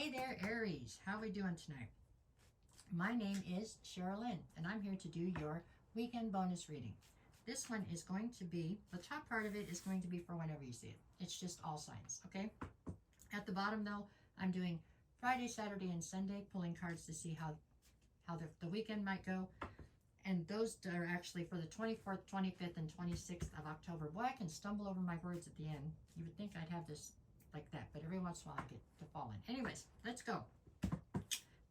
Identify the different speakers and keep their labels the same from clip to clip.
Speaker 1: Hey there, Aries. How are we doing tonight? My name is Sherilyn, and I'm here to do your weekend bonus reading. This one is going to be, the top part of it is going to be for whenever you see it. It's just all signs, okay? At the bottom, though, I'm doing Friday, Saturday, and Sunday, pulling cards to see how the weekend might go. And those are actually for the 24th, 25th, and 26th of October. Boy, I can stumble over my words at the end. You would think I'd have this like that, but every once in a while I get to fall in. Anyways, let's go.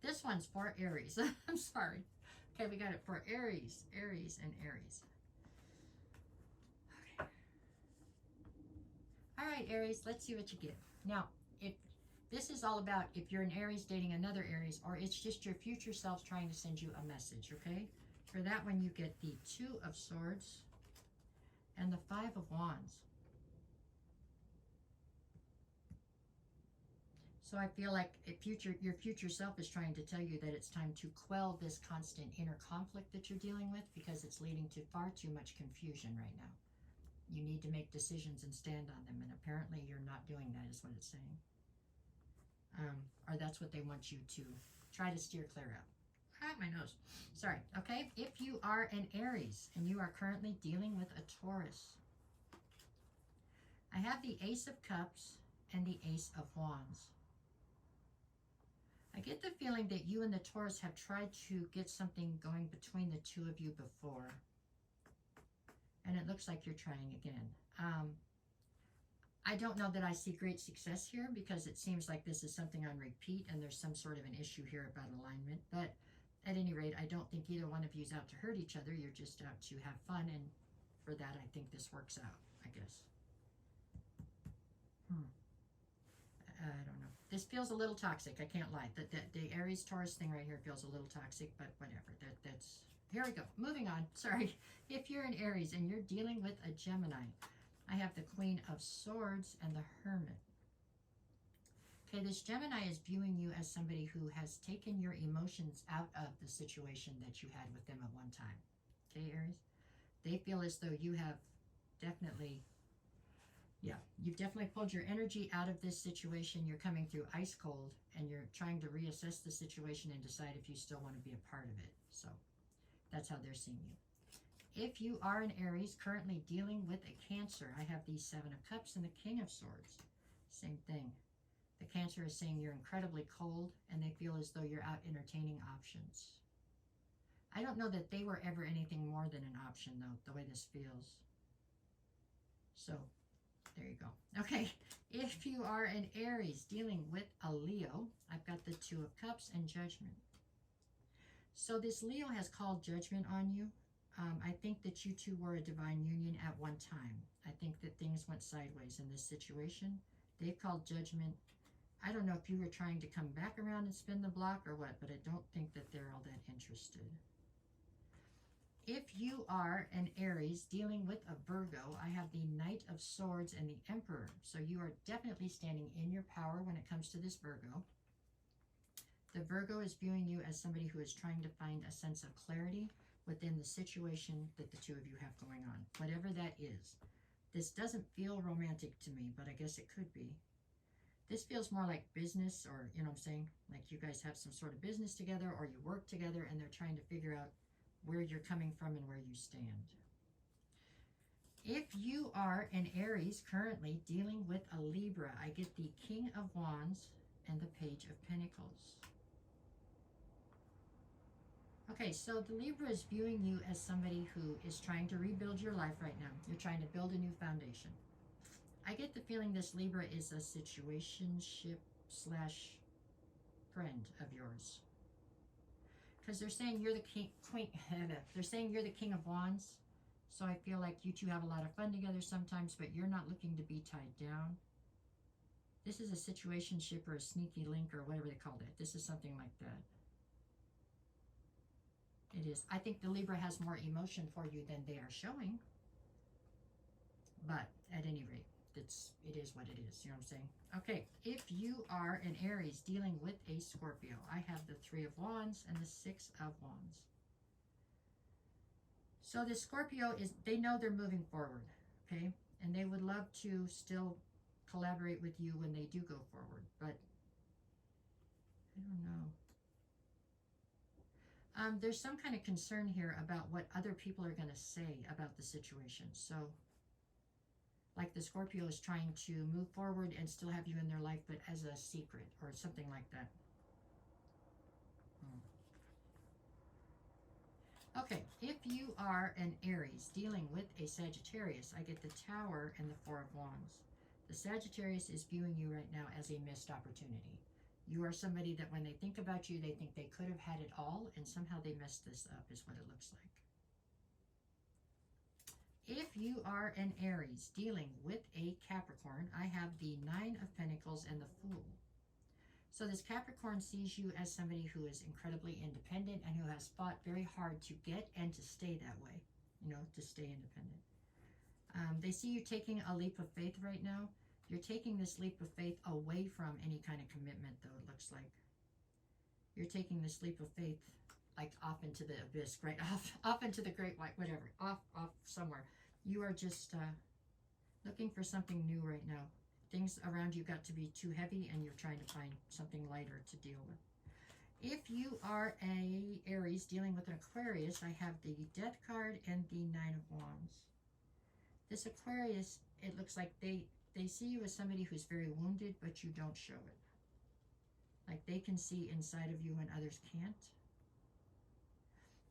Speaker 1: This one's for Aries. I'm sorry. Okay, we got it for Aries, Aries, and Aries. Okay. All right, Aries, let's see what you get. Now, if this is all about if you're an Aries dating another Aries, or it's just your future self trying to send you a message, okay? For that one, you get the Two of Swords and the Five of Wands. So I feel like your future self is trying to tell you that it's time to quell this constant inner conflict that you're dealing with, because it's leading to far too much confusion right now. You need to make decisions and stand on them, and apparently you're not doing that, is what it's saying. Or that's what they want you to try to steer clear of. Ah, my nose. Sorry. Okay, if you are an Aries and you are currently dealing with a Taurus, I have the Ace of Cups and the Ace of Wands. I get the feeling that you and the Taurus have tried to get something going between the two of you before. And it looks like you're trying again. I don't know that I see great success here, because it seems like this is something on repeat and there's some sort of an issue here about alignment. But at any rate, I don't think either one of you is out to hurt each other. You're just out to have fun. And for that, I think this works out, I guess. I don't know. This feels a little toxic. I can't lie. The Aries Taurus thing right here feels a little toxic, but whatever. That's here we go. Moving on. Sorry. If you're an Aries and you're dealing with a Gemini, I have the Queen of Swords and the Hermit. Okay, this Gemini is viewing you as somebody who has taken your emotions out of the situation that you had with them at one time. Okay, Aries? They feel as though you have definitely... Yeah, you've definitely pulled your energy out of this situation. You're coming through ice cold, and you're trying to reassess the situation and decide if you still want to be a part of it. So that's how they're seeing you. If you are an Aries currently dealing with a Cancer, I have the Seven of Cups and the King of Swords. Same thing. The Cancer is saying you're incredibly cold, and they feel as though you're out entertaining options. I don't know that they were ever anything more than an option, though, the way this feels. So... there you go. Okay, if you are an Aries dealing with a Leo, I've got the Two of Cups and Judgment. So this Leo has called judgment on you. I think that you two were a divine union at one time. I think that things went sideways in this situation. They've called judgment. I don't know if you were trying to come back around and spin the block or what, but I don't think that they're all that interested. If you are an Aries dealing with a Virgo, I have the Knight of Swords and the Emperor. So you are definitely standing in your power when it comes to this Virgo. The Virgo is viewing you as somebody who is trying to find a sense of clarity within the situation that the two of you have going on, whatever that is. This doesn't feel romantic to me, but I guess it could be. This feels more like business, or, you know what I'm saying? Like you guys have some sort of business together, or you work together, and they're trying to figure out where you're coming from and where you stand. If you are an Aries currently dealing with a Libra, I get the King of Wands and the Page of Pentacles. Okay, so the Libra is viewing you as somebody who is trying to rebuild your life right now. You're trying to build a new foundation. I get the feeling this Libra is a situationship slash friend of yours. Because they're saying you're the they're saying you're the King of Wands. So I feel like you two have a lot of fun together sometimes, but you're not looking to be tied down. This is a situationship or a sneaky link or whatever they call it. This is something like that. It is. I think the Libra has more emotion for you than they are showing. But at any rate, it is what it is. You know what I'm saying? Okay, if you are an Aries dealing with a Scorpio, I have the Three of Wands and the Six of Wands. So the Scorpio is, they know they're moving forward, okay? And they would love to still collaborate with you when they do go forward. But There's some kind of concern here about what other people are going to say about the situation. So, like the Scorpio is trying to move forward and still have you in their life, but as a secret or something like that. Okay, if you are an Aries dealing with a Sagittarius, I get the Tower and the Four of Wands. The Sagittarius is viewing you right now as a missed opportunity. You are somebody that when they think about you, they think they could have had it all, and somehow they messed this up, is what it looks like. If you are an Aries dealing with a Capricorn, I have the Nine of Pentacles and the Fool. So this Capricorn sees you as somebody who is incredibly independent and who has fought very hard to get and to stay that way, to stay independent. They see you taking a leap of faith right now. You're taking this leap of faith away from any kind of commitment, though, it looks like. You're taking this leap of faith, like, off into the abyss, right? Off into the great white, whatever, off somewhere. You are just looking for something new right now. Things around you got to be too heavy, and you're trying to find something lighter to deal with. If you are a Aries dealing with an Aquarius, I have the Death card and the Nine of Wands. This Aquarius, it looks like they see you as somebody who's very wounded, but you don't show it. Like they can see inside of you when others can't.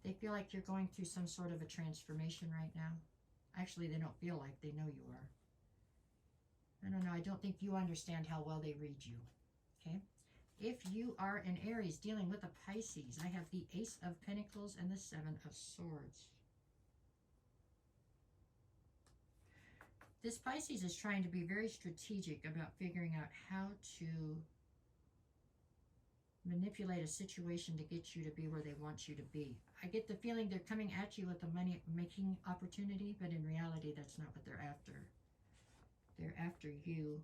Speaker 1: They feel like you're going through some sort of a transformation right now. Actually, they don't feel like, they know you are. I don't know, I don't think you understand how well they read you, okay? If you are an Aries dealing with a Pisces, I have the Ace of Pentacles and the Seven of Swords. This Pisces is trying to be very strategic about figuring out how to manipulate a situation to get you to be where they want you to be. I get the feeling they're coming at you with a money-making opportunity, but in reality, that's not what they're after. They're after you.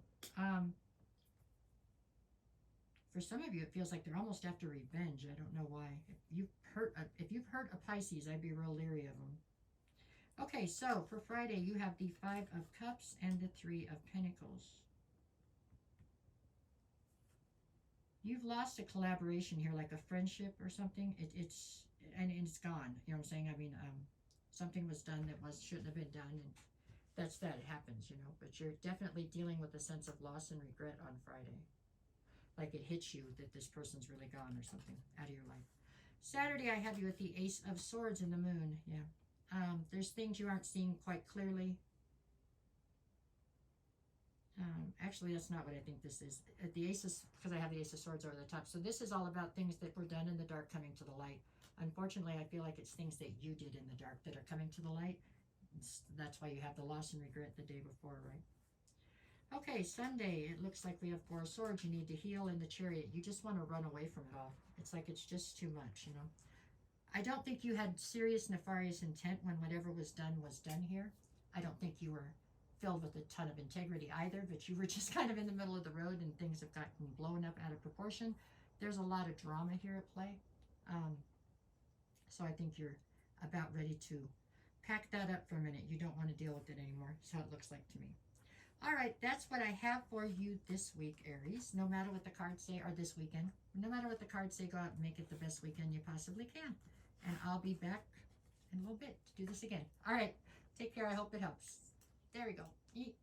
Speaker 1: For some of you, it feels like they're almost after revenge. I don't know why. If you've hurt a Pisces, I'd be real leery of them. Okay, so for Friday, you have the Five of Cups and the Three of Pentacles. You've lost a collaboration here, like a friendship or something. It's gone. You know what I'm saying? I mean, something was done that shouldn't have been done, and that's that. It happens, But you're definitely dealing with a sense of loss and regret on Friday. Like it hits you that this person's really gone or something out of your life. Saturday, I have you with the Ace of Swords and the Moon. Yeah. There's things you aren't seeing quite clearly. Actually, that's not what I think this is. The Ace is, because I have the Ace of Swords over the top. So this is all about things that were done in the dark coming to the light. Unfortunately, I feel like it's things that you did in the dark that are coming to the light. That's why you have the loss and regret the day before, right? Okay, Sunday, it looks like we have Four of Swords. You need to heal in the Chariot. You just want to run away from it all. It's like it's just too much, I don't think you had serious nefarious intent when whatever was done here. I don't think you were filled with a ton of integrity either, but you were just kind of in the middle of the road and things have gotten blown up out of proportion. There's a lot of drama here at play. So I think you're about ready to pack that up for a minute. You don't want to deal with it anymore. That's how it looks like to me. All right, that's what I have for you this week, Aries. No matter what the cards say, or this weekend, no matter what the cards say, go out and make it the best weekend you possibly can. And I'll be back in a little bit to do this again. All right, take care. I hope it helps. There we go. Eat.